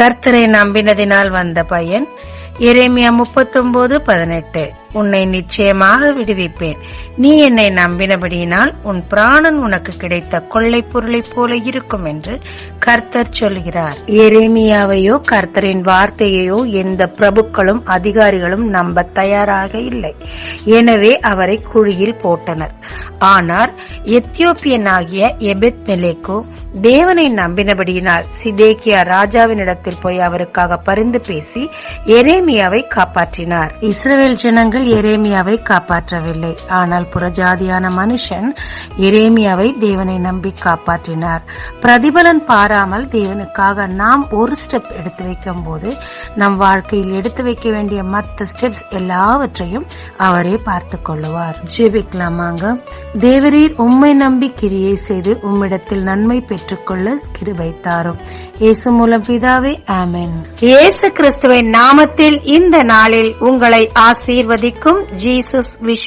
கர்த்தரை நம்பினதினால் வந்த பயன். எரேமியா 39:18. உன்னை நிச்சயமாக விடுவிப்பேன். நீ என்னை நம்பினபடியினால் உன் பிராணன் உனக்கு கிடைத்த கொள்ளை பொருளை போல இருக்கும் என்று கர்த்தர் சொல்கிறார். எரேமியாவையோ கர்த்தரின் வார்த்தையையோ எந்த பிரபுக்களும் அதிகாரிகளும் நம்ப தயாராக இல்லை. எனவே அவரை குழியில் போட்டனர். ஆனால் எத்தியோப்பியனாகிய எபெத்-மெலேக்கோ தேவனை நம்பினபடியினால் சிதேக்கியா ராஜாவினிடத்தில் போய் அவருக்காக பரிந்து பேசி எரேமியாவை காப்பாற்றினார். இஸ்ரவேல் ஜனங்கள் எரேமியாவை காப்பாற்றவில்லை. ஆனால் புறஜாதியான மனுஷன் எரேமியாவை தேவனை நம்பி காப்பாற்றினார். பிரதிபலன் பாராமல் தேவனுக்காக நாம் ஒரு ஸ்டெப் எடுத்து வைக்கும் போது நம் வாழ்க்கையில் எடுத்து வைக்க வேண்டிய மற்ற ஸ்டெப்ஸ் எல்லாவற்றையும் அவரே பார்த்து கொள்ளுவார். ஜெபிக்கலாமாங்க. தேவரீர் உம்மை நம்பி கிரியை செய்து உம்மிடத்தில் நன்மை பெற்றுக்கொள்ள கிருபை தாரும். இயேசு மூலம் பிதாவே, ஆமென். இயேசு கிறிஸ்துவின் நாமத்தில் இந்த நாளில் உங்களை ஆசீர்வதிக்கும் ஜீசஸ் விஷன்.